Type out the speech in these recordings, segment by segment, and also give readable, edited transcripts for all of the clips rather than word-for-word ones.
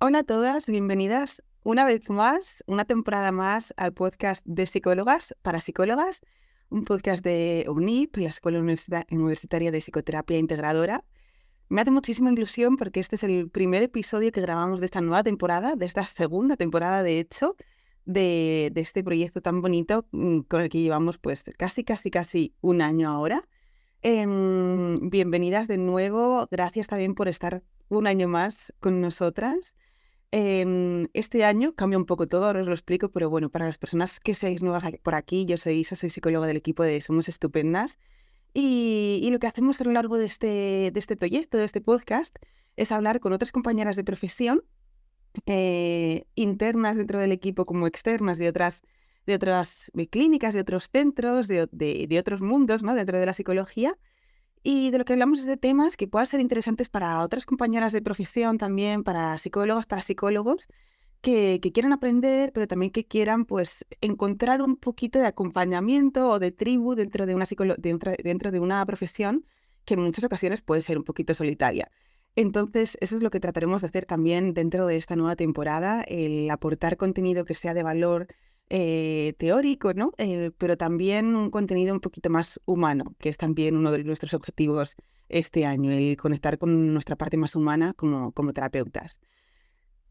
Hola a todas, bienvenidas una vez más, una temporada más al podcast de Psicólogas para Psicólogas, un podcast de UNIP, la Escuela Universitaria de Psicoterapia Integradora. Me hace muchísima ilusión porque este es el primer episodio que grabamos de esta nueva temporada, de esta segunda temporada de hecho, de este proyecto tan bonito con el que llevamos pues casi un año ahora. Bienvenidas de nuevo, gracias también por estar un año más con nosotras. Este año cambia un poco todo, ahora os lo explico, pero bueno, para las personas que seáis nuevas por aquí, yo soy Isa, soy psicóloga del equipo de Somos Estupendas y lo que hacemos a lo largo de este proyecto, de este podcast, es hablar con otras compañeras de profesión, internas dentro del equipo como externas de otras clínicas, de otros centros, de otros mundos, ¿no? Dentro de la psicología. Y de lo que hablamos es de temas que puedan ser interesantes para otras compañeras de profesión también, para psicólogas, para psicólogos, que quieran aprender, pero también que quieran pues encontrar un poquito de acompañamiento o de tribu dentro de dentro de una profesión que en muchas ocasiones puede ser un poquito solitaria. Entonces, eso es lo que trataremos de hacer también dentro de esta nueva temporada, el aportar contenido que sea de valor teórico, ¿no? Pero también un contenido un poquito más humano, que es también uno de nuestros objetivos este año, el conectar con nuestra parte más humana como terapeutas.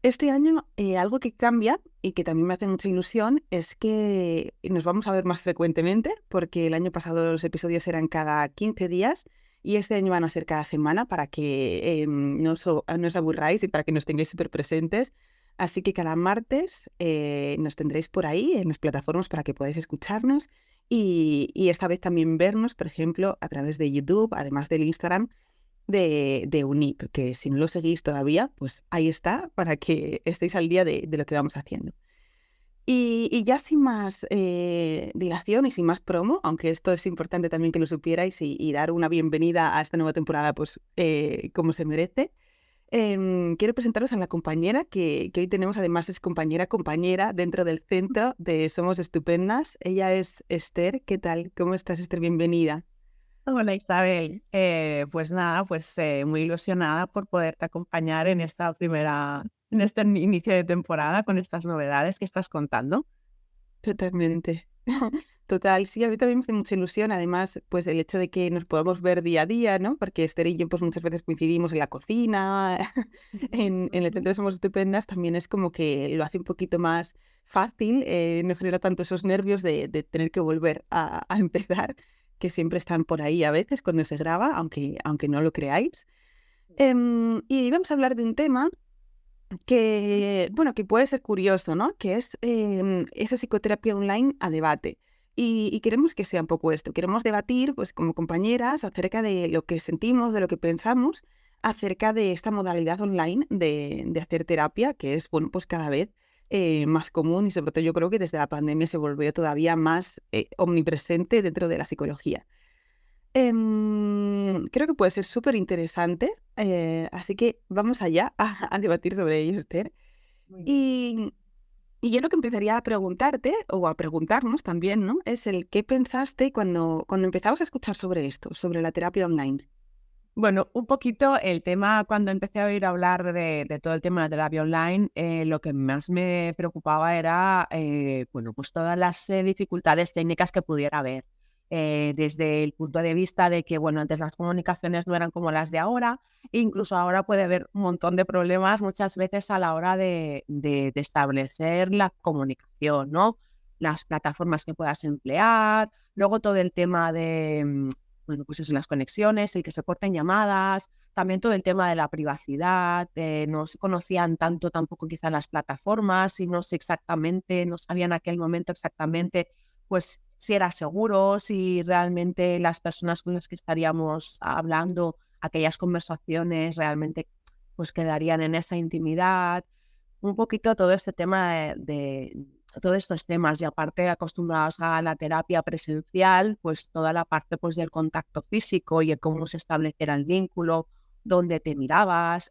Este año algo que cambia y que también me hace mucha ilusión es que nos vamos a ver más frecuentemente, porque el año pasado los episodios eran cada 15 días y este año van a ser cada semana para que no os aburráis y para que nos tengáis súper presentes. Así que cada martes nos tendréis por ahí en las plataformas para que podáis escucharnos y esta vez también vernos, por ejemplo, a través de YouTube, además del Instagram de UNIP, que si no lo seguís todavía, pues ahí está para que estéis al día de lo que vamos haciendo. Y ya sin más dilación y sin más promo, aunque esto es importante también que lo supierais y dar una bienvenida a esta nueva temporada pues como se merece, quiero presentaros a la compañera que hoy tenemos, además es compañera dentro del centro de Somos Estupendas. Ella es Esther. ¿Qué tal? ¿Cómo estás, Esther? Bienvenida. Hola Isabel, pues nada, muy ilusionada por poderte acompañar en este inicio de temporada con estas novedades que estás contando. Totalmente. Total, sí, a mí también me hace mucha ilusión, además, pues el hecho de que nos podamos ver día a día, ¿no? Porque Esther y yo pues muchas veces coincidimos en la cocina, en el centro de Somos Estupendas, también es como que lo hace un poquito más fácil, no genera tanto esos nervios de tener que volver a empezar, que siempre están por ahí a veces cuando se graba, aunque no lo creáis. Y vamos a hablar de un tema que, bueno, que puede ser curioso, ¿no? Que es esa psicoterapia online a debate. Y queremos que sea un poco esto. Queremos debatir, pues, como compañeras, acerca de lo que sentimos, de lo que pensamos, acerca de esta modalidad online de hacer terapia, que es, bueno, pues cada vez más común y sobre todo yo creo que desde la pandemia se volvió todavía más omnipresente dentro de la psicología. Creo que puede ser súper interesante, así que vamos allá a debatir sobre ello, Esther. Muy bien. Y, y yo lo que empezaría a preguntarte, o a preguntarnos también, ¿no? Es el qué pensaste cuando empezabas a escuchar sobre esto, sobre la terapia online. Bueno, un poquito el tema, cuando empecé a oír hablar de todo el tema de terapia online, lo que más me preocupaba era, pues todas las dificultades técnicas que pudiera haber. Desde el punto de vista de que, bueno, antes las comunicaciones no eran como las de ahora, e incluso ahora puede haber un montón de problemas muchas veces a la hora de establecer la comunicación, ¿no? Las plataformas que puedas emplear, luego todo el tema de pues eso, las conexiones, el que se corten llamadas, también todo el tema de la privacidad, no se conocían tanto tampoco quizá las plataformas y no sé exactamente, no sabían en aquel momento exactamente, pues si era seguro, si realmente las personas con las que estaríamos hablando, aquellas conversaciones realmente pues quedarían en esa intimidad, un poquito todo este tema de todos estos temas y aparte acostumbrados a la terapia presencial, pues toda la parte pues del contacto físico y el cómo se estableciera el vínculo, dónde te mirabas,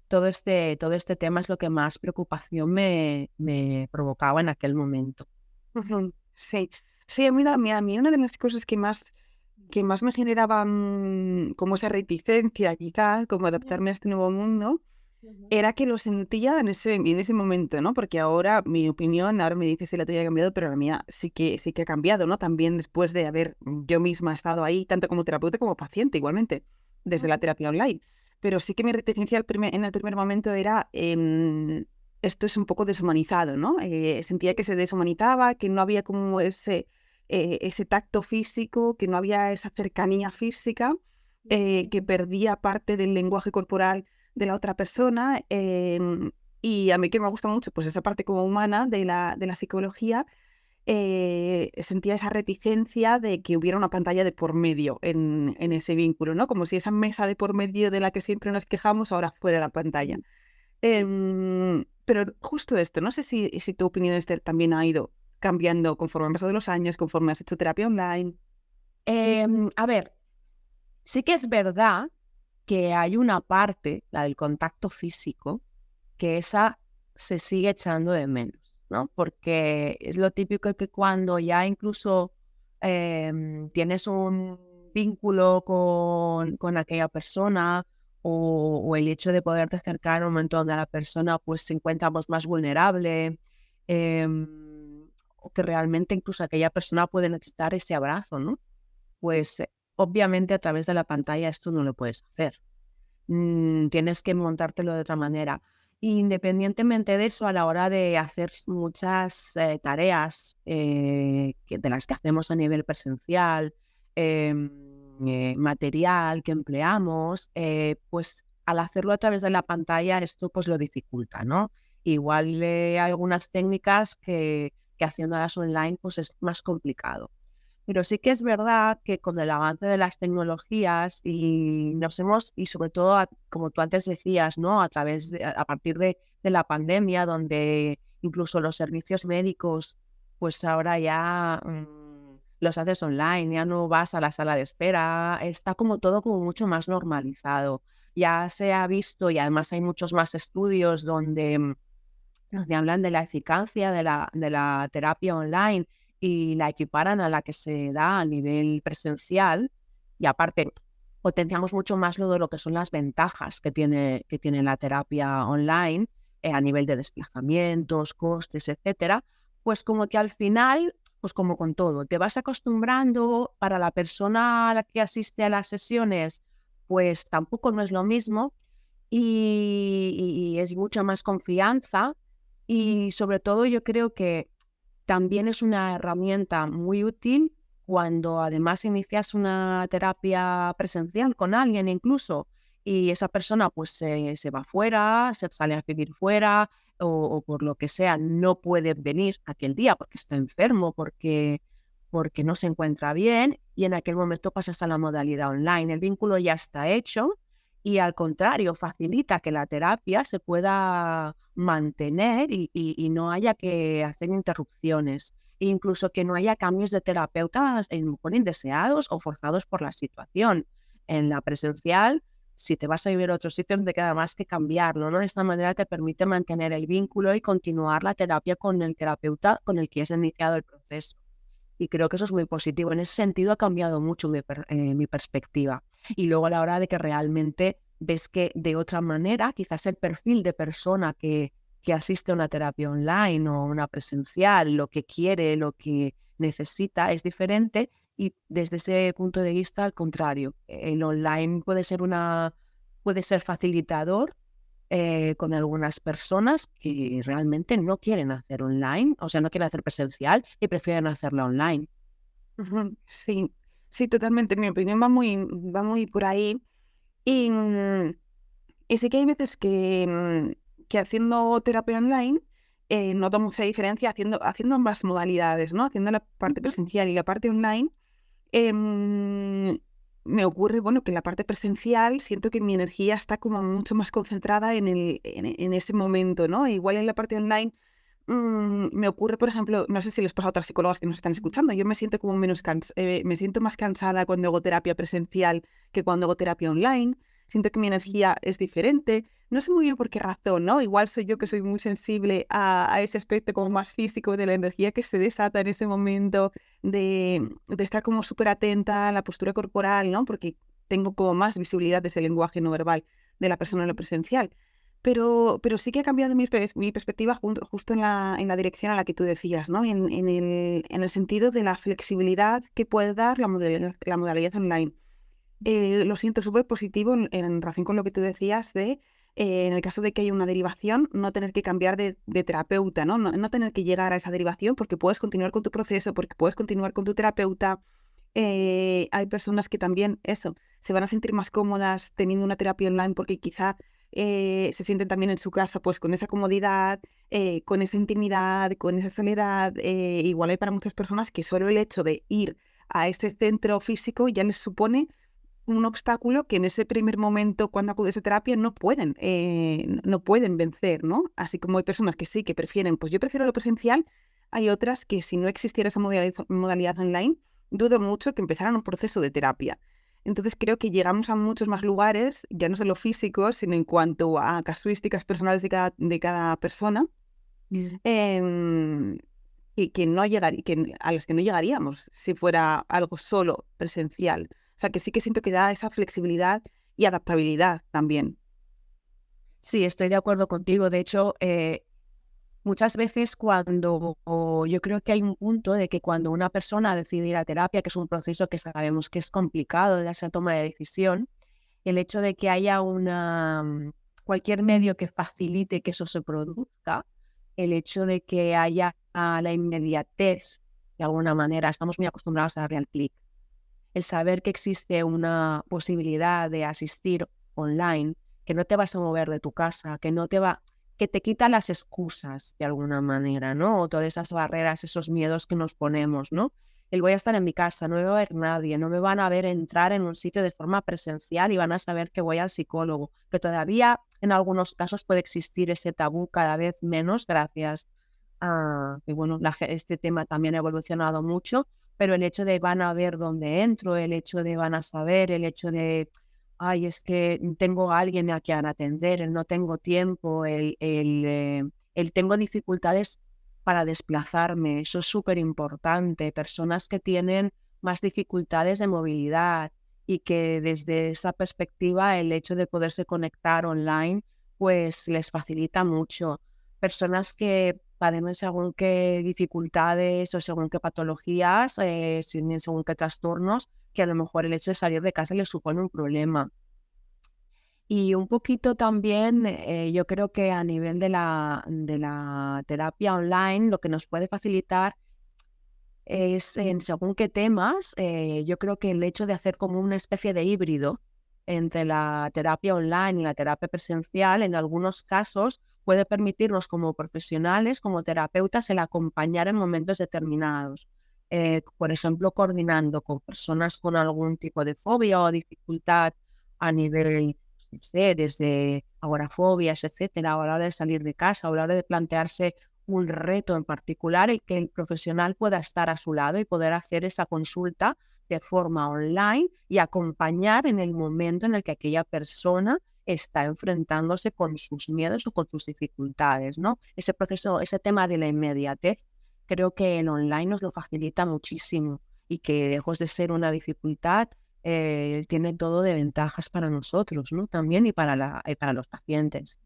todo este tema es lo que más preocupación me provocaba en aquel momento. Ujú. Sí, sí, a mí una de las cosas que más me generaba como esa reticencia, quizás, como adaptarme a este nuevo mundo, era que lo sentía en ese momento, ¿no? Porque ahora mi opinión, ahora me dices si la tuya ha cambiado, pero la mía sí que ha cambiado, ¿no? También después de haber yo misma estado ahí, tanto como terapeuta como paciente, igualmente, desde la terapia online. Pero sí que mi reticencia en el primer momento era, esto es un poco deshumanizado, ¿no? Sentía que se deshumanizaba, que no había como ese tacto físico, que no había esa cercanía física, que perdía parte del lenguaje corporal de la otra persona. Y a mí que me gusta mucho pues esa parte como humana de la psicología, sentía esa reticencia de que hubiera una pantalla de por medio en ese vínculo, ¿no? Como si esa mesa de por medio de la que siempre nos quejamos ahora fuera la pantalla. Pero justo esto, no sé si tu opinión, Esther, también ha ido cambiando conforme han pasado los años, conforme has hecho terapia online. A ver, sí que es verdad que hay una parte, la del contacto físico, que esa se sigue echando de menos, ¿no? Porque es lo típico que cuando ya incluso tienes un vínculo con aquella persona o el hecho de poderte acercar un momento donde la persona pues se encuentra pues, más vulnerable, o que realmente incluso aquella persona puede necesitar ese abrazo, ¿no? Pues obviamente a través de la pantalla esto no lo puedes hacer. Tienes que montártelo de otra manera. Independientemente de eso, a la hora de hacer muchas tareas de las que hacemos a nivel presencial, material que empleamos, pues al hacerlo a través de la pantalla esto pues lo dificulta, ¿no? Igual hay algunas técnicas que haciéndolas online pues es más complicado. Pero sí que es verdad que con el avance de las tecnologías y sobre todo, como tú antes decías, ¿no? A partir de la pandemia, donde incluso los servicios médicos, pues ahora ya los haces online, ya no vas a la sala de espera, está como todo como mucho más normalizado. Ya se ha visto y además hay muchos más estudios donde hablan de la eficacia de la terapia online y la equiparan a la que se da a nivel presencial. Y aparte, potenciamos mucho más lo de lo que son las ventajas que tiene la terapia online a nivel de desplazamientos, costes, etcétera. Pues como que al final, pues como con todo, te vas acostumbrando. Para la persona a la que asiste a las sesiones, pues tampoco no es lo mismo y es mucha más confianza y sobre todo yo creo que también es una herramienta muy útil cuando además inicias una terapia presencial con alguien incluso y esa persona pues se va fuera, se sale a vivir fuera o por lo que sea no puede venir aquel día porque está enfermo, porque no se encuentra bien y en aquel momento pasas a la modalidad online. El vínculo ya está hecho y al contrario, facilita que la terapia se pueda mantener y no haya que hacer interrupciones. E incluso que no haya cambios de terapeutas, a lo mejor indeseados o forzados por la situación. En la presencial, si te vas a vivir a otro sitio, no te queda más que cambiarlo, ¿no? De esta manera te permite mantener el vínculo y continuar la terapia con el terapeuta con el que has iniciado el proceso. Y creo que eso es muy positivo. En ese sentido ha cambiado mucho mi perspectiva. Y luego a la hora de que realmente ves que de otra manera, quizás el perfil de persona que asiste a una terapia online o una presencial, lo que quiere, lo que necesita es diferente y desde ese punto de vista, al contrario, el online puede ser facilitador con algunas personas que realmente no quieren hacer online, o sea, no quieren hacer presencial y prefieren hacerla online. Ujú. Sí, sí, totalmente. Mi opinión va muy por ahí. Y, y sí que hay veces que haciendo terapia online, noto mucha diferencia haciendo ambas modalidades, ¿no? Haciendo la parte Ujú. presencial y la parte online. em, Me ocurre, bueno, que en la parte presencial siento que mi energía está como mucho más concentrada en ese momento, ¿no? Igual en la parte online. Me ocurre, por ejemplo, no sé si les pasa a otras psicólogas que nos están escuchando, yo me siento como me siento más cansada cuando hago terapia presencial que cuando hago terapia online. Siento que mi energía es diferente. No sé muy bien por qué razón, ¿no? Igual soy yo que soy muy sensible a ese aspecto como más físico de la energía que se desata en ese momento, de estar como súper atenta a la postura corporal, ¿no? Porque tengo como más visibilidad de ese lenguaje no verbal de la persona en lo presencial. pero sí que ha cambiado mi perspectiva justo en la dirección a la que tú decías, ¿no? En el sentido de la flexibilidad que puede dar la modalidad online. Lo siento súper positivo en relación con lo que tú decías de, en el caso de que haya una derivación, no tener que cambiar de terapeuta, ¿no? No tener que llegar a esa derivación porque puedes continuar con tu proceso, porque puedes continuar con tu terapeuta. Hay personas que también, eso, se van a sentir más cómodas teniendo una terapia online porque quizá se sienten también en su casa pues con esa comodidad, con esa intimidad, con esa soledad. Igual hay para muchas personas que solo el hecho de ir a ese centro físico ya les supone un obstáculo que en ese primer momento cuando acudes a terapia no pueden vencer, ¿no? Así como hay personas que sí, que prefieren, pues yo prefiero lo presencial, hay otras que si no existiera esa modalidad online, dudo mucho que empezaran un proceso de terapia. Entonces creo que llegamos a muchos más lugares, ya no solo físicos, sino en cuanto a casuísticas personales de cada persona, em, que no a los que no llegaríamos si fuera algo solo presencial. O sea, que sí que siento que da esa flexibilidad y adaptabilidad también. Sí, estoy de acuerdo contigo. De hecho, muchas veces yo creo que hay un punto de que cuando una persona decide ir a terapia, que es un proceso que sabemos que es complicado de esa toma de decisión, el hecho de que haya cualquier medio que facilite que eso se produzca, el hecho de que haya la inmediatez, de alguna manera, estamos muy acostumbrados a darle al clic. El saber que existe una posibilidad de asistir online, que no te vas a mover de tu casa, que te quita las excusas de alguna manera, ¿no? O todas esas barreras, esos miedos que nos ponemos, ¿no? El voy a estar en mi casa, no me va a ver nadie, no me van a ver entrar en un sitio de forma presencial y van a saber que voy al psicólogo, que todavía en algunos casos puede existir ese tabú cada vez menos gracias a que, bueno, este tema también ha evolucionado mucho, pero el hecho de van a ver dónde entro, el hecho de van a saber, el hecho de, ay, es que tengo a alguien a quien atender, el no tengo tiempo, el tengo dificultades para desplazarme, eso es súper importante. Personas que tienen más dificultades de movilidad y que desde esa perspectiva el hecho de poderse conectar online pues les facilita mucho. Personas que padecen según qué dificultades o según qué patologías, según qué trastornos, que a lo mejor el hecho de salir de casa les supone un problema. Y un poquito también, yo creo que a nivel de la terapia online, lo que nos puede facilitar es en según qué temas, yo creo que el hecho de hacer como una especie de híbrido entre la terapia online y la terapia presencial, en algunos casos puede permitirnos como profesionales, como terapeutas, el acompañar en momentos determinados. Por ejemplo, coordinando con personas con algún tipo de fobia o dificultad a nivel, no sé, desde agorafobias, etcétera, a la hora de salir de casa, a la hora de plantearse un reto en particular y que el profesional pueda estar a su lado y poder hacer esa consulta de forma online y acompañar en el momento en el que aquella persona está enfrentándose con sus miedos o con sus dificultades, ¿no? Ese proceso, ese tema de la inmediatez, creo que el online nos lo facilita muchísimo y que lejos de ser una dificultad, tiene todo de ventajas para nosotros, ¿no? También y para los pacientes.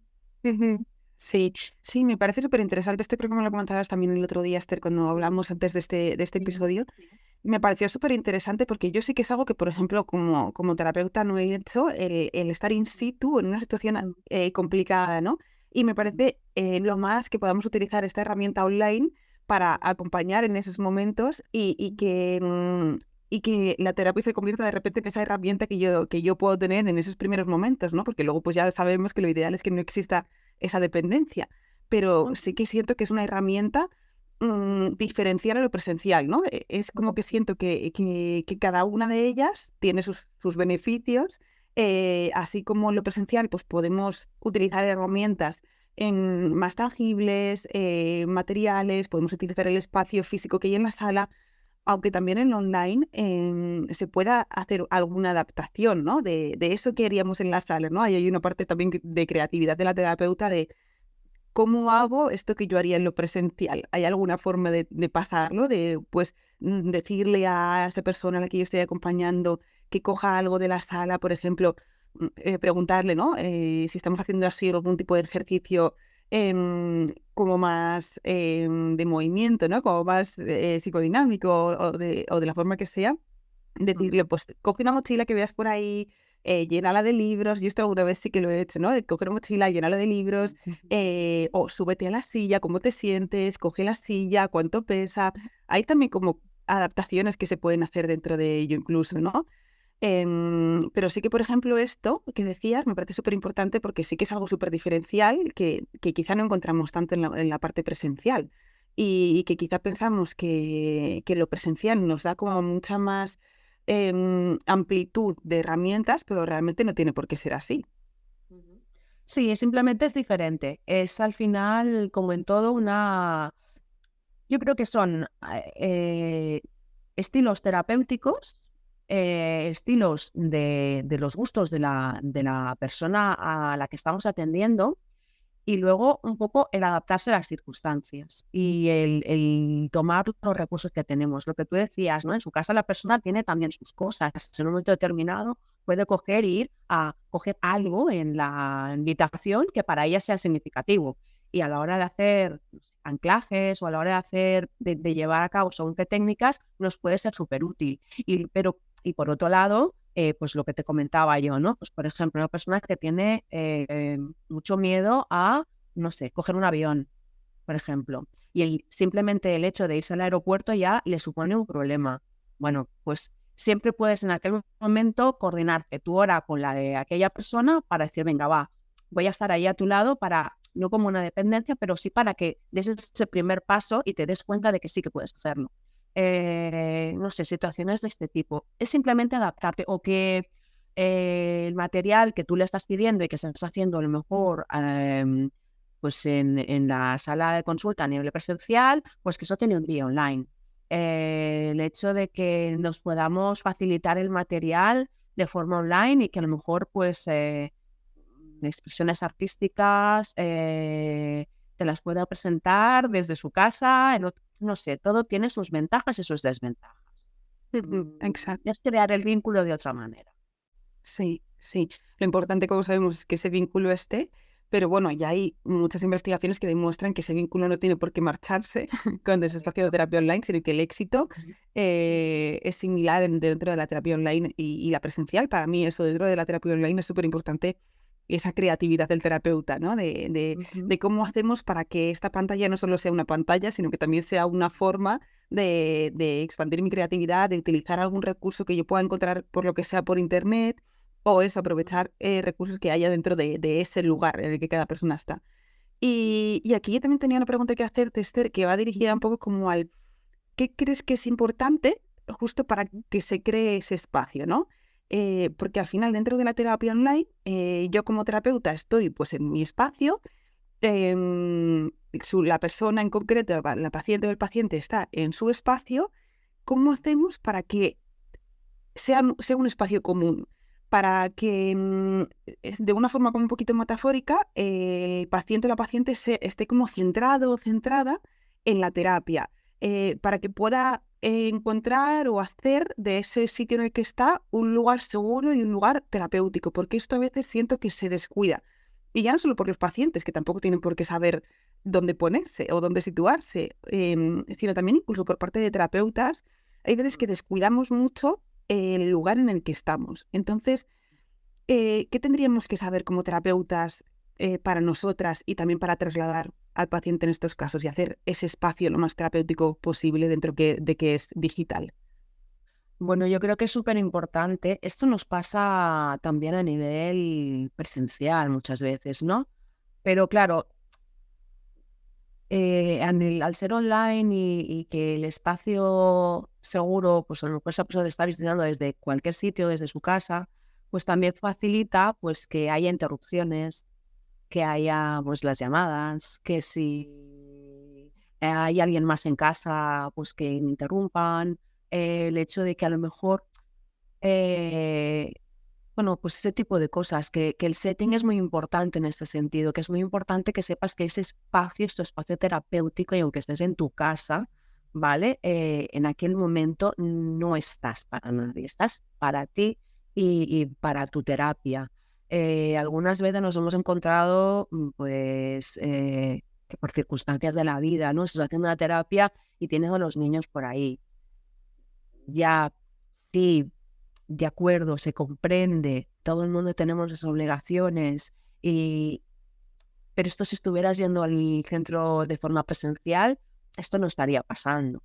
Ujú. Sí, sí, me parece súper interesante. Creo que me lo comentabas también el otro día, Esther, cuando hablamos antes de este episodio. Me pareció súper interesante porque yo sí que es algo que, por ejemplo, como terapeuta no he hecho, el estar in situ en una situación complicada, ¿no? Y me parece lo más que podamos utilizar esta herramienta online para acompañar en esos momentos y que la terapia se convierta de repente en esa herramienta que yo puedo tener en esos primeros momentos, ¿no? Porque luego pues ya sabemos que lo ideal es que no exista esa dependencia, pero sí que siento que es una herramienta diferenciar a lo presencial, ¿no? Es como que siento que cada una de ellas tiene sus beneficios, así como en lo presencial, pues podemos utilizar herramientas más tangibles, materiales, podemos utilizar el espacio físico que hay en la sala, aunque también en online se pueda hacer alguna adaptación, ¿no? De eso que haríamos en la sala, ¿no? Ahí hay una parte también de creatividad de la terapeuta de ¿cómo hago esto que yo haría en lo presencial? ¿Hay alguna forma de pasarlo? De, pues, decirle a esa persona a la que yo estoy acompañando que coja algo de la sala, por ejemplo, preguntarle, ¿no? Si estamos haciendo así algún tipo de ejercicio como más de movimiento, ¿no? Como más psicodinámico o de la forma que sea. Decirle, pues coge una mochila que veas por ahí, llénala de libros. Yo esto alguna vez sí que lo he hecho, ¿no? De coger una mochila, llénala de libros, o súbete a la silla, cómo te sientes, coge la silla, cuánto pesa. Hay también como adaptaciones que se pueden hacer dentro de ello incluso, ¿no? Pero sí que, por ejemplo, esto que decías me parece súper importante porque sí que es algo súper diferencial que quizá no encontramos tanto en la parte presencial y que quizá pensamos que lo presencial nos da como mucha más amplitud de herramientas, pero realmente no tiene por qué ser así. Ujú. Sí, simplemente es diferente. Es al final, como en todo, yo creo que son estilos terapéuticos, estilos de los gustos de la persona a la que estamos atendiendo y luego un poco el adaptarse a las circunstancias y el tomar los recursos que tenemos. Lo que tú decías, ¿no? En su casa la persona tiene también sus cosas. En un momento determinado puede coger e ir a coger algo en la invitación que para ella sea significativo. Y a la hora de hacer anclajes o a la hora de de llevar a cabo según qué técnicas, nos puede ser súper útil. Y por otro lado, pues lo que te comentaba yo, ¿no? Pues por ejemplo, una persona que tiene mucho miedo a, no sé, coger un avión, por ejemplo, y simplemente el hecho de irse al aeropuerto ya le supone un problema. Bueno, pues siempre puedes en aquel momento coordinarte tu hora con la de aquella persona para decir, venga, va, voy a estar ahí a tu lado para, no como una dependencia, pero sí para que des ese primer paso y te des cuenta de que sí que puedes hacerlo. No sé, situaciones de este tipo. Es simplemente adaptarte o que el material que tú le estás pidiendo y que estás haciendo a lo mejor pues en la sala de consulta a nivel presencial, pues que eso te lo envíe online. El hecho de que nos podamos facilitar el material de forma online y que a lo mejor pues expresiones artísticas te las pueda presentar desde su casa, no sé, todo tiene sus ventajas y sus desventajas. Ujú, exacto. Es crear el vínculo de otra manera. Sí, sí. Lo importante, como sabemos, es que ese vínculo esté, pero bueno, ya hay muchas investigaciones que demuestran que ese vínculo no tiene por qué marcharse cuando se está haciendo Correcto. terapia online, sino que el éxito Ujú. es similar dentro de la terapia online y la presencial. Para mí, eso dentro de la terapia online es súper importante, esa creatividad del terapeuta, ¿no? Ujú. De cómo hacemos para que esta pantalla no solo sea una pantalla, sino que también sea una forma de expandir mi creatividad, de utilizar algún recurso que yo pueda encontrar por lo que sea por internet o es aprovechar recursos que haya dentro de ese lugar en el que cada persona está. Y aquí yo también tenía una pregunta que hacerte, Esther, que va dirigida un poco como al ¿qué crees que es importante justo para que se cree ese espacio, ¿no? Porque al final dentro de la terapia online, yo como terapeuta estoy pues en mi espacio, la persona en concreto, la paciente o el paciente está en su espacio. ¿Cómo hacemos para que sea un espacio común? Para que, de una forma como un poquito metafórica, el paciente o la paciente esté como centrado o centrada en la terapia, para que pueda encontrar o hacer de ese sitio en el que está un lugar seguro y un lugar terapéutico, porque esto a veces siento que se descuida. Y ya no solo por los pacientes, que tampoco tienen por qué saber dónde ponerse o dónde situarse, sino también incluso por parte de terapeutas. Hay veces que descuidamos mucho el lugar en el que estamos. Entonces, ¿qué tendríamos que saber como terapeutas para nosotras y también para trasladar al paciente en estos casos y hacer ese espacio lo más terapéutico posible dentro de que es digital? Bueno, yo creo que es súper importante. Esto nos pasa también a nivel presencial muchas veces, ¿no? Pero claro, al ser online y que el espacio seguro, pues a lo mejor esa persona está visitando desde cualquier sitio, desde su casa, pues también facilita pues que haya interrupciones, que haya pues las llamadas, que si hay alguien más en casa, pues que interrumpan, el hecho de que a lo mejor eh, bueno, pues ese tipo de cosas, que el setting es muy importante en este sentido, que es muy importante que sepas que ese espacio es tu espacio terapéutico y aunque estés en tu casa, ¿vale? En aquel momento no estás para nadie, estás para ti y para tu terapia. Algunas veces nos hemos encontrado, pues, que por circunstancias de la vida, ¿no? Estás haciendo una terapia y tienes a los niños por ahí. Ya, sí, de acuerdo, se comprende, todo el mundo tenemos esas obligaciones, y, pero esto si estuvieras yendo al centro de forma presencial, esto no estaría pasando,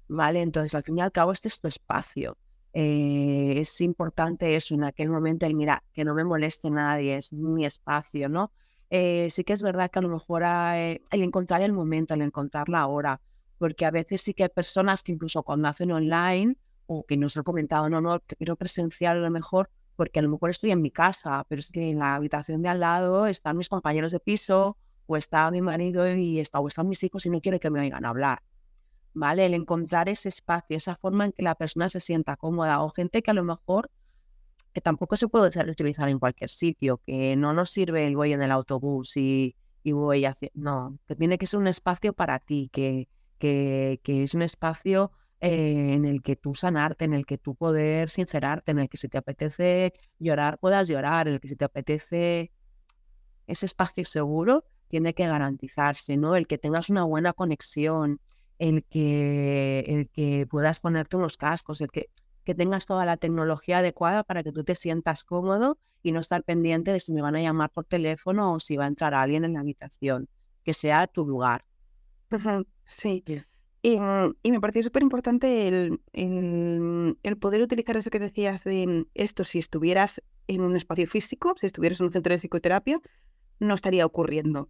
¿vale? Entonces, al fin y al cabo, este es tu espacio. Es importante eso en aquel momento, el mira, que no me moleste nadie, es mi espacio, ¿no? Sí que es verdad que a lo mejor el encontrar el momento, el encontrar la hora, porque a veces sí que hay personas que incluso cuando hacen online o que nos han comentado, no, no, que quiero presencial a lo mejor, porque a lo mejor estoy en mi casa, pero es que en la habitación de al lado están mis compañeros de piso o está mi marido o están mis hijos y no quiero que me oigan hablar. ¿Vale? El encontrar ese espacio, esa forma en que la persona se sienta cómoda, o gente que a lo mejor que tampoco se puede utilizar en cualquier sitio, que no nos sirve el voy en el autobús y voy hacia... No, que tiene que ser un espacio para ti, que es un espacio en el que tú sanarte, en el que tú poder sincerarte, en el que si te apetece llorar, puedas llorar, en el que si te apetece ese espacio seguro tiene que garantizarse, ¿no? El que tengas una buena conexión, el que puedas ponerte unos cascos, que tengas toda la tecnología adecuada para que tú te sientas cómodo y no estar pendiente de si me van a llamar por teléfono o si va a entrar alguien en la habitación, que sea tu lugar. Ajá, sí. Sí. Y me pareció súper importante el poder utilizar eso que decías de esto si estuvieras en un espacio físico, si estuvieras en un centro de psicoterapia, no estaría ocurriendo.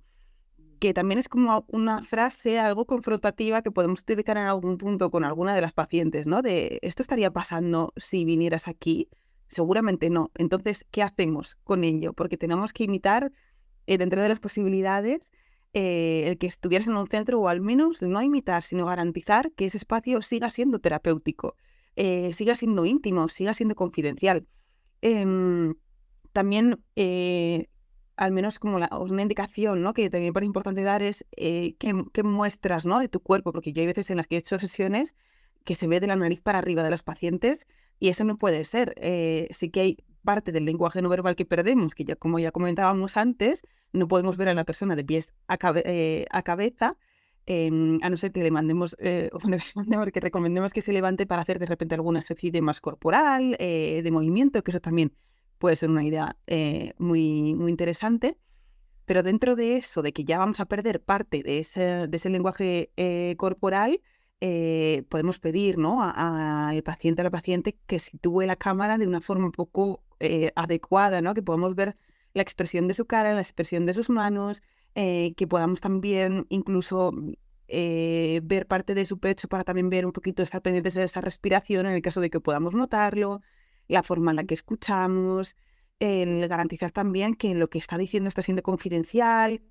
Que también es como una frase algo confrontativa que podemos utilizar en algún punto con alguna de las pacientes, ¿no? De, ¿esto estaría pasando si vinieras aquí? Seguramente no. Entonces, ¿qué hacemos con ello? Porque tenemos que imitar, dentro de las posibilidades, el que estuvieras en un centro, o al menos no imitar, sino garantizar que ese espacio siga siendo terapéutico, siga siendo íntimo, siga siendo confidencial. Em, También, al menos como una indicación, ¿no? Que también parece importante dar es qué muestras, ¿no? De tu cuerpo, porque yo hay veces en las que he hecho sesiones que se ve de la nariz para arriba de los pacientes y eso no puede ser. Sí que hay parte del lenguaje no verbal que perdemos, que ya como ya comentábamos antes, no podemos ver a la persona de pies a cabeza, a no ser que le mandemos, que recomendemos que se levante para hacer de repente algún ejercicio más corporal, de movimiento, que eso también puede ser una idea muy, muy interesante, pero dentro de eso, de que ya vamos a perder parte de ese lenguaje corporal, podemos pedir, ¿no? Al paciente, a la paciente, que sitúe la cámara de una forma un poco adecuada, ¿no? Que podamos ver la expresión de su cara, la expresión de sus manos, que podamos también incluso ver parte de su pecho para también ver un poquito, estar pendientes de esa respiración en el caso de que podamos notarlo, la forma en la que escuchamos, el garantizar también que lo que está diciendo está siendo confidencial,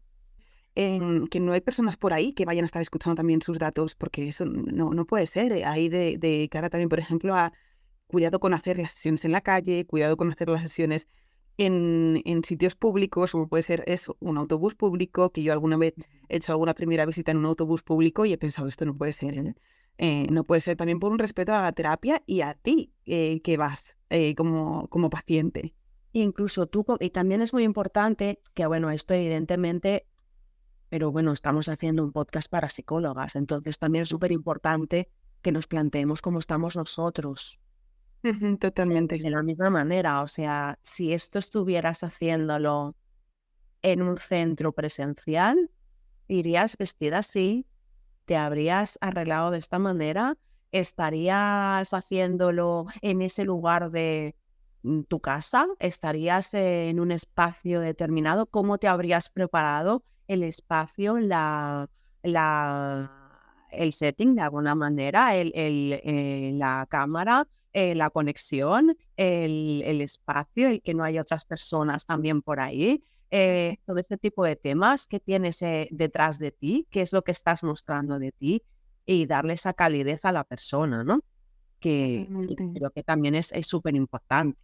que no hay personas por ahí que vayan a estar escuchando también sus datos, porque eso no puede ser. Hay de cara también, por ejemplo, a cuidado con hacer las sesiones en la calle, cuidado con hacer las sesiones en sitios públicos, como puede ser eso, un autobús público, que yo alguna vez he hecho alguna primera visita en un autobús público y he pensado, esto no puede ser, ¿eh? No puede ser también por un respeto a la terapia y a ti que vas como paciente. Incluso tú, y también es muy importante que, bueno, esto evidentemente, pero bueno, estamos haciendo un podcast para psicólogas, entonces también es súper importante que nos planteemos cómo estamos nosotros. Totalmente. De la misma manera, o sea, si esto estuvieras haciéndolo en un centro presencial, irías vestida así, te habrías arreglado de esta manera, estarías haciéndolo en ese lugar de tu casa, estarías en un espacio determinado, ¿cómo te habrías preparado el espacio, el setting de alguna manera, la cámara, la conexión, el espacio, el que no haya otras personas también por ahí? Todo este tipo de temas que tienes detrás de ti, qué es lo que estás mostrando de ti y darle esa calidez a la persona, ¿no? Que Totalmente. creo que también es súper importante.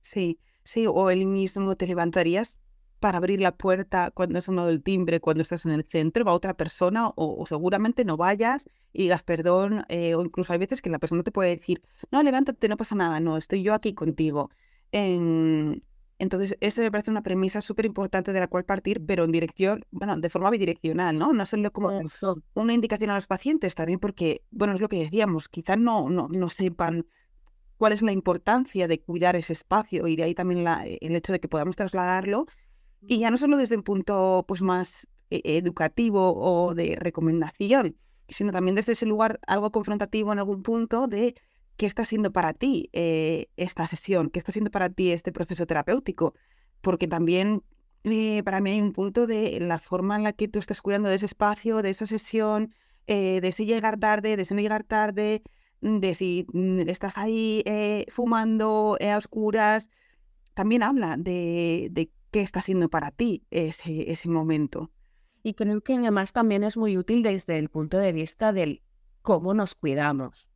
Sí, sí, o él mismo te levantarías para abrir la puerta cuando ha sonado el timbre, cuando estás en el centro, va otra persona, o seguramente no vayas y digas perdón, o incluso hay veces que la persona te puede decir, no, levántate, no pasa nada, no, estoy yo aquí contigo. Em, Entonces, eso me parece una premisa súper importante de la cual partir, pero en dirección, bueno, de forma bidireccional, ¿no? No solo como Correcto. una indicación a los pacientes, también porque, bueno, es lo que decíamos, quizás no sepan cuál es la importancia de cuidar ese espacio y de ahí también el hecho de que podamos trasladarlo y ya no solo desde un punto pues más educativo o de recomendación, sino también desde ese lugar algo confrontativo en algún punto de qué está siendo para ti esta sesión, qué está siendo para ti este proceso terapéutico, porque también para mí hay un punto de la forma en la que tú estás cuidando de ese espacio, de esa sesión, de si llegar tarde, de si no llegar tarde, de si estás ahí fumando a oscuras, también habla de qué está siendo para ti ese momento. Y creo que además también es muy útil desde el punto de vista del cómo nos cuidamos,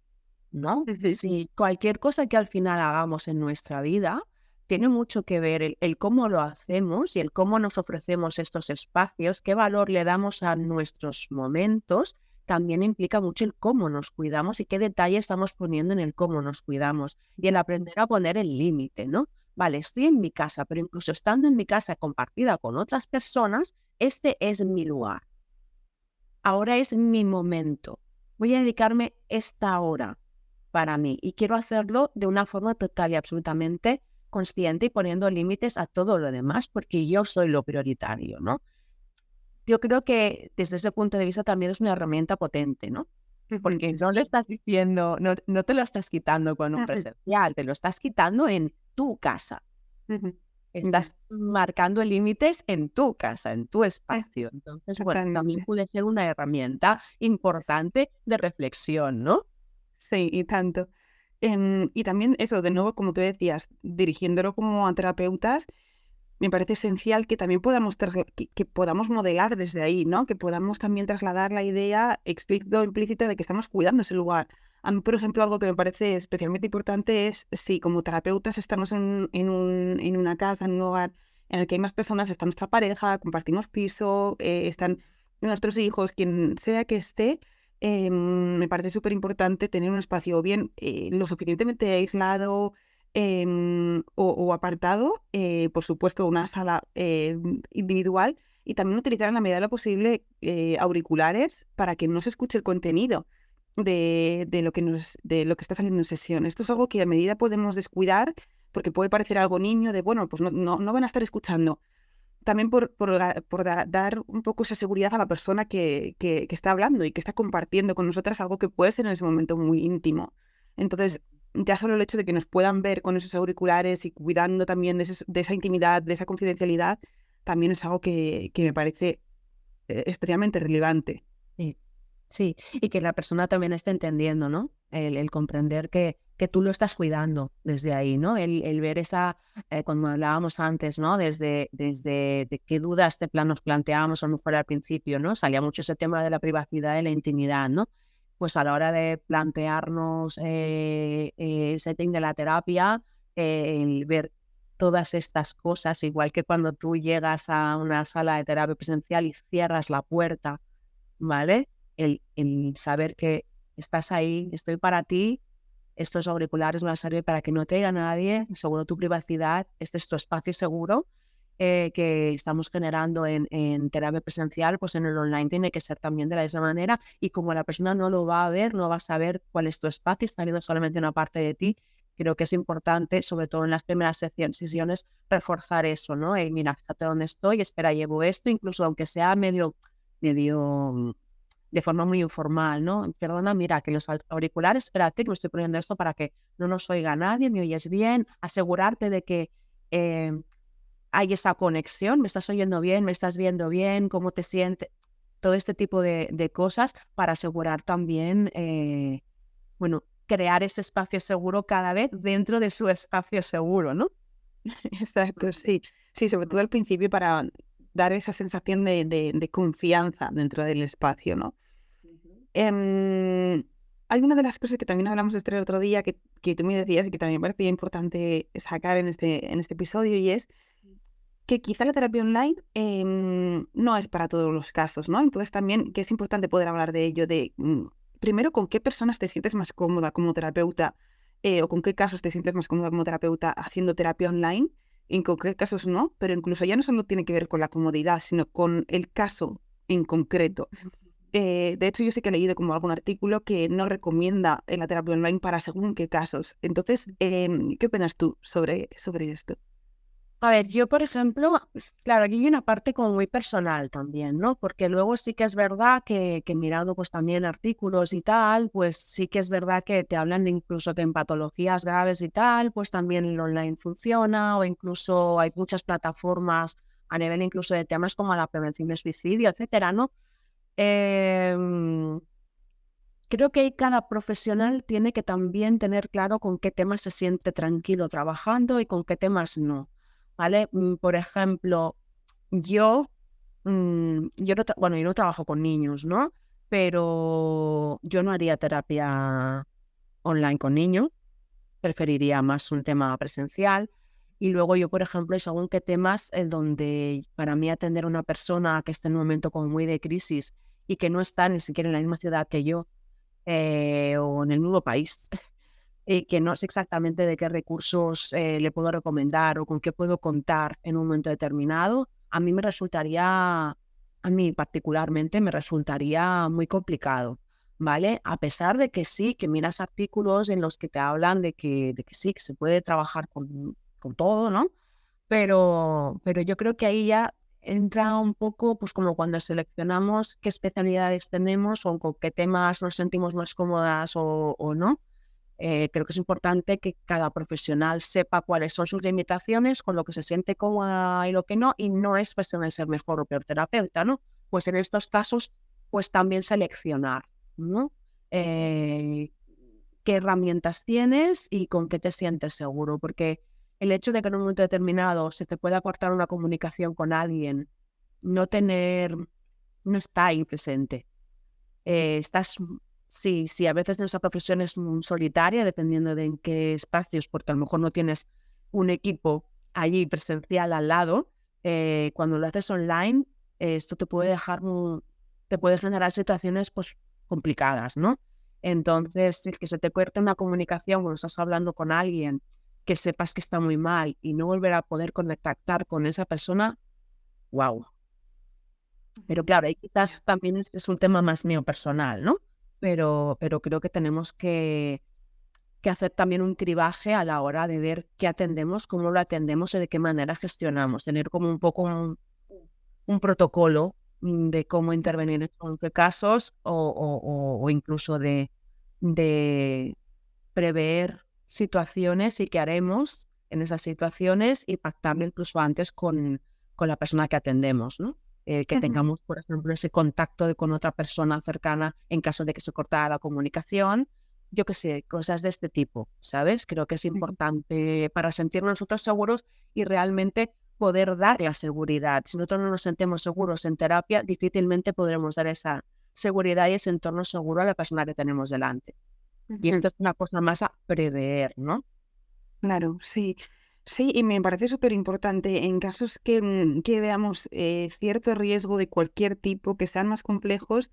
¿no? Ujú, Si cualquier cosa que al final hagamos en nuestra vida tiene mucho que ver el cómo lo hacemos y el cómo nos ofrecemos estos espacios, qué valor le damos a nuestros momentos, también implica mucho el cómo nos cuidamos y qué detalle estamos poniendo en el cómo nos cuidamos y el aprender a poner el límite, ¿no? Vale, estoy en mi casa, pero incluso estando en mi casa compartida con otras personas, este es mi lugar. Ahora es mi momento. Voy a dedicarme esta hora para mí y quiero hacerlo de una forma total y absolutamente consciente y poniendo límites a todo lo demás porque yo soy lo prioritario, ¿no? Yo creo que desde ese punto de vista también es una herramienta potente, ¿no? ujú, Porque no le estás diciendo, no te lo estás quitando con un ujú, presencial, te lo estás quitando en tu casa. ujú. Ya, Estás marcando límites en tu casa, en tu espacio. Entonces, bueno, también totalmente. puede ser una herramienta importante de reflexión, ¿no? Sí, y tanto. Y también eso, de nuevo, como tú decías, dirigiéndolo como a terapeutas, me parece esencial que también podamos, que podamos modelar desde ahí, ¿no? Que podamos también trasladar la idea explícita o implícita de que estamos cuidando ese lugar. A mí, por ejemplo, algo que me parece especialmente importante es si como terapeutas estamos en una casa, en un hogar en el que hay más personas, está nuestra pareja, compartimos piso, están nuestros hijos, quien sea que esté, me parece súper importante tener un espacio bien lo suficientemente aislado, o apartado, por supuesto, una sala individual y también utilizar en la medida de lo posible auriculares para que no se escuche el contenido de lo que está saliendo en sesión. Esto es algo que a medida podemos descuidar porque puede parecer algo niño de, bueno, pues no van a estar escuchando. También dar un poco esa seguridad a la persona que está hablando y que está compartiendo con nosotras algo que puede ser en ese momento muy íntimo. Entonces, ya solo el hecho de que nos puedan ver con esos auriculares y cuidando también de esa intimidad, de esa confidencialidad, también es algo que me parece especialmente relevante. Sí, sí, y que la persona también esté entendiendo, ¿no? El comprender que tú lo estás cuidando desde ahí, ¿no? El ver esa, como hablábamos antes, ¿no? Desde de qué dudas nos planteábamos a lo mejor al principio, ¿no? Salía mucho ese tema de la privacidad y la intimidad, ¿no? Pues a la hora de plantearnos el setting de la terapia, el ver todas estas cosas, igual que cuando tú llegas a una sala de terapia presencial y cierras la puerta, ¿vale? El saber que estás ahí, estoy para ti, estos auriculares van a servir para que no te oiga nadie, seguro tu privacidad, este es tu espacio seguro que estamos generando en terapia presencial, pues en el online tiene que ser también de la misma manera y como la persona no lo va a ver, no va a saber cuál es tu espacio, está viendo solamente una parte de ti, creo que es importante, sobre todo en las primeras sesiones, reforzar eso, ¿no? Mira, fíjate dónde estoy, espera, llevo esto, incluso aunque sea medio de forma muy informal, ¿no? Perdona, mira, que los auriculares, espérate, que me estoy poniendo esto para que no nos oiga nadie, me oyes bien, asegurarte de que eh, hay esa conexión, me estás oyendo bien, me estás viendo bien, cómo te sientes, todo este tipo de cosas para asegurar también, bueno, crear ese espacio seguro cada vez dentro de su espacio seguro, ¿no? Exacto, sí. Sí, sobre todo al principio para dar esa sensación de confianza dentro del espacio, ¿no? Ujú. Hay una de las cosas que también hablamos de esto el otro día que tú me decías y que también me parecía importante sacar en este episodio y es que quizá la terapia online no es para todos los casos, ¿no? Entonces también que es importante poder hablar de ello, primero con qué personas te sientes más cómoda como terapeuta o con qué casos te sientes más cómoda como terapeuta haciendo terapia online en qué casos no, pero incluso ya no solo tiene que ver con la comodidad, sino con el caso en concreto. De hecho, yo sí que he leído como algún artículo que no recomienda la terapia online para según qué casos. Entonces, ¿qué opinas tú sobre esto? A ver, yo, por ejemplo, claro, aquí hay una parte como muy personal también, ¿no? Porque luego sí que es verdad que mirando pues también artículos y tal, pues sí que es verdad que te hablan de incluso que en patologías graves y tal, pues también el online funciona, o incluso hay muchas plataformas a nivel incluso de temas como la prevención de suicidio, etcétera, ¿no? Em, Creo que ahí cada profesional tiene que también tener claro con qué temas se siente tranquilo trabajando y con qué temas no, ¿vale? Por ejemplo, yo, yo no trabajo con niños, ¿no? Pero yo no haría terapia online con niños, preferiría más un tema presencial. Y luego yo, por ejemplo, hay según qué temas en donde para mí atender a una persona que está en un momento como muy de crisis y que no está ni siquiera en la misma ciudad que yo, o en el mismo país, y que no sé exactamente de qué recursos le puedo recomendar o con qué puedo contar en un momento determinado, a mí particularmente me resultaría muy complicado, ¿vale? A pesar de que sí, que miras artículos en los que te hablan de que sí, que se puede trabajar con todo, ¿no? Pero yo creo que ahí ya entra un poco, pues como cuando seleccionamos qué especialidades tenemos o con qué temas nos sentimos más cómodas o no. Creo que es importante que cada profesional sepa cuáles son sus limitaciones, con lo que se siente cómoda y lo que no, y no es cuestión de ser mejor o peor terapeuta, ¿no? Pues en estos casos, pues también seleccionar, ¿no? Eh, Qué herramientas tienes y con qué te sientes seguro, porque el hecho de que en un momento determinado se te pueda cortar una comunicación con alguien, no está ahí presente. Estás, sí, a veces nuestra profesión es solitaria, dependiendo de en qué espacios, porque a lo mejor no tienes un equipo allí presencial al lado. Cuando lo haces online, esto te puede te puede generar situaciones pues complicadas, ¿no? Entonces, el que se te corte una comunicación cuando estás hablando con alguien, que sepas que está muy mal y no volver a poder contactar con esa persona, wow. Pero claro, ahí quizás también es un tema más mío personal, ¿no? Pero creo que tenemos que hacer también un cribaje a la hora de ver qué atendemos, cómo lo atendemos y de qué manera gestionamos. Tener como un poco un protocolo de cómo intervenir en qué casos o incluso de prever situaciones y qué haremos en esas situaciones y pactarlo incluso antes con la persona que atendemos, ¿no? Que tengamos, por ejemplo, ese contacto con otra persona cercana en caso de que se cortara la comunicación. Yo qué sé, cosas de este tipo, ¿sabes? Creo que es importante para sentirnos nosotros seguros y realmente poder dar la seguridad. Si nosotros no nos sentimos seguros en terapia, difícilmente podremos dar esa seguridad y ese entorno seguro a la persona que tenemos delante. Y Ujú. esto es una cosa más a prever, ¿no? Claro, sí. Sí, y me parece súper importante en casos que veamos cierto riesgo de cualquier tipo, que sean más complejos,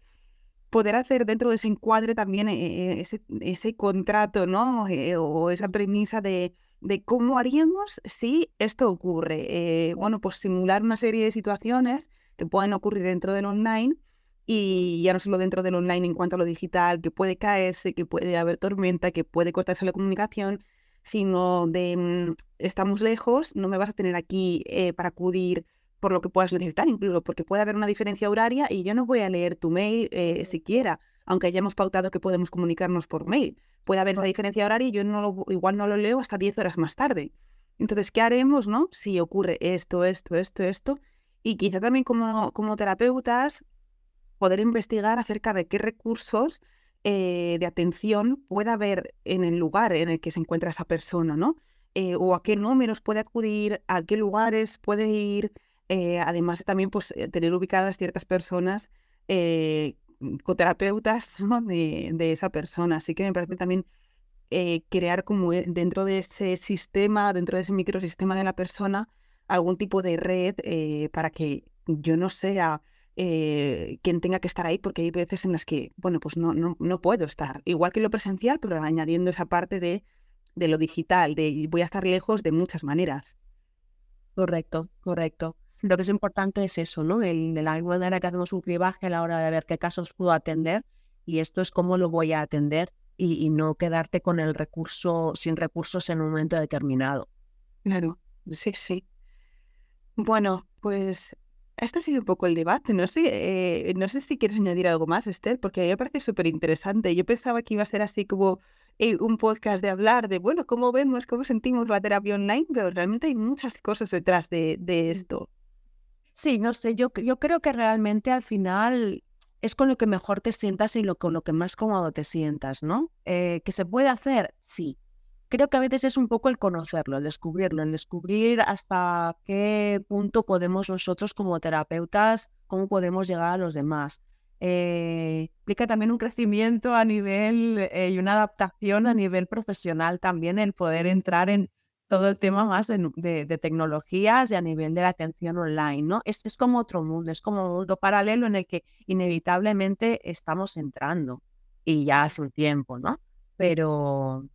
poder hacer dentro de ese encuadre también ese contrato, ¿no? O esa premisa de cómo haríamos si esto ocurre. Bueno, pues simular una serie de situaciones que pueden ocurrir dentro del online y ya no solo dentro del online en cuanto a lo digital, que puede caerse, que puede haber tormenta, que puede cortarse la comunicación, sino de estamos lejos, no me vas a tener aquí para acudir por lo que puedas necesitar, incluso porque puede haber una diferencia horaria y yo no voy a leer tu mail siquiera, aunque hayamos pautado que podemos comunicarnos por mail. Puede haber esa diferencia horaria y yo igual no lo leo hasta 10 horas más tarde. Entonces, ¿qué haremos, no? Si ocurre esto, y quizá también como terapeutas poder investigar acerca de qué recursos de atención puede haber en el lugar en el que se encuentra esa persona, ¿no? O a qué números puede acudir, a qué lugares puede ir, además de también pues, tener ubicadas ciertas personas coterapeutas, ¿no? de esa persona. Así que me parece también crear como dentro de ese sistema, dentro de ese microsistema de la persona, algún tipo de red para que yo no sea quien tenga que estar ahí, porque hay veces en las que, bueno, pues no puedo estar. Igual que lo presencial, pero añadiendo esa parte de lo digital, de voy a estar lejos de muchas maneras. Correcto, correcto. Lo que es importante es eso, ¿no? De la misma manera que hacemos un cribaje a la hora de ver qué casos puedo atender y esto es cómo lo voy a atender y no quedarte con el recurso, sin recursos en un momento determinado. Claro, sí, sí. Bueno, pues este ha sido un poco el debate. No sé si quieres añadir algo más, Esther, porque a mí me parece súper interesante. Yo pensaba que iba a ser así como un podcast de hablar de, bueno, cómo vemos, cómo sentimos la terapia online, pero realmente hay muchas cosas detrás de esto. Sí, no sé, yo creo que realmente al final es con lo que mejor te sientas y con lo que más cómodo te sientas, ¿no? ¿Que se puede hacer? Sí. Creo que a veces es un poco el conocerlo, el descubrirlo, el descubrir hasta qué punto podemos nosotros como terapeutas, cómo podemos llegar a los demás. Implica también un crecimiento a nivel y una adaptación a nivel profesional también, el poder entrar en todo el tema más de tecnologías y a nivel de la atención online, ¿no? Es como otro mundo, es como un mundo paralelo en el que inevitablemente estamos entrando y ya hace un tiempo, ¿no? Pero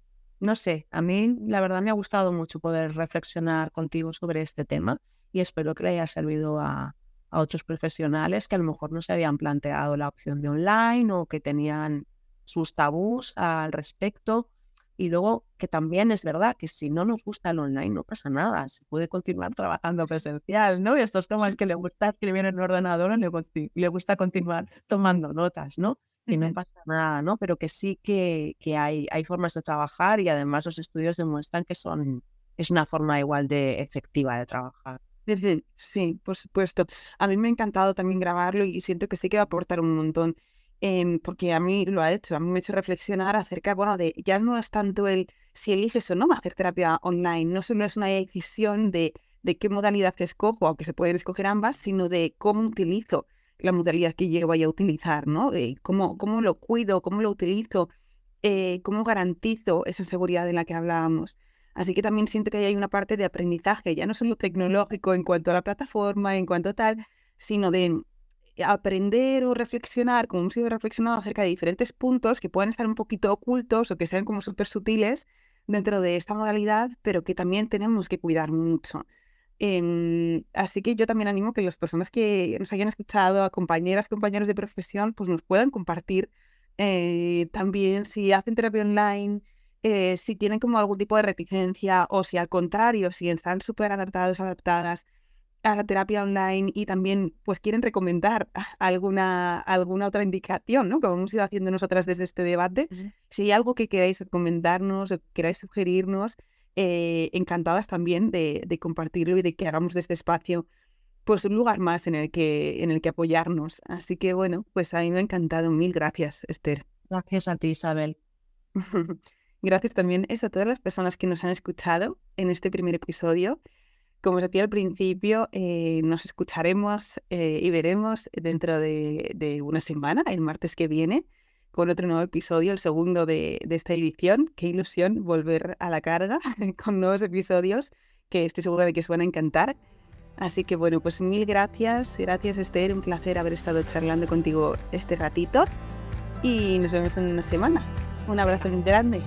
no sé, a mí la verdad me ha gustado mucho poder reflexionar contigo sobre este tema y espero que le haya servido a otros profesionales que a lo mejor no se habían planteado la opción de online o que tenían sus tabús al respecto. Y luego que también es verdad que si no nos gusta el online no pasa nada, se puede continuar trabajando presencial, ¿no? Y esto es como el que le gusta escribir en el ordenador o le gusta continuar tomando notas, ¿no? Que no pasa nada, ¿no? Pero que sí que hay formas de trabajar y además los estudios demuestran que es una forma igual de efectiva de trabajar. Ujú, sí, por supuesto. A mí me ha encantado también grabarlo y siento que sí que va a aportar un montón, porque a mí lo ha hecho, a mí me ha hecho reflexionar acerca, bueno, de ya no es tanto el si eliges o no hacer terapia online, no solo es una decisión de qué modalidad escojo, aunque se pueden escoger ambas, sino de cómo utilizo la modalidad que yo vaya a utilizar, ¿no? Cómo lo cuido, cómo lo utilizo, cómo garantizo esa seguridad de la que hablábamos. Así que también siento que ahí hay una parte de aprendizaje, ya no solo tecnológico en cuanto a la plataforma, en cuanto a tal, sino de aprender o reflexionar, como hemos ido reflexionando acerca de diferentes puntos que puedan estar un poquito ocultos o que sean como súper sutiles dentro de esta modalidad, pero que también tenemos que cuidar mucho. Así que yo también animo que las personas que nos hayan escuchado, a compañeras, compañeros de profesión, pues nos puedan compartir también si hacen terapia online, si tienen como algún tipo de reticencia o si al contrario, si están súper adaptados, adaptadas a la terapia online y también pues quieren recomendar alguna otra indicación, ¿no? Como hemos ido haciendo nosotras desde este debate. Ujú. Si hay algo que queráis recomendarnos o que queráis sugerirnos, encantadas también de compartirlo y de que hagamos de este espacio pues un lugar más en el que apoyarnos. Así que bueno, pues a mí me ha encantado. Mil gracias, Esther. Gracias a ti, Isabel. Gracias también a todas las personas que nos han escuchado en este primer episodio. Como os decía al principio, nos escucharemos y veremos dentro de una semana, el martes que viene, con otro nuevo episodio, el segundo de esta edición. Qué ilusión volver a la carga con nuevos episodios que estoy segura de que os van a encantar. Así que bueno, pues mil gracias. Gracias, Esther. Un placer haber estado charlando contigo este ratito y nos vemos en una semana. Un abrazo muy grande.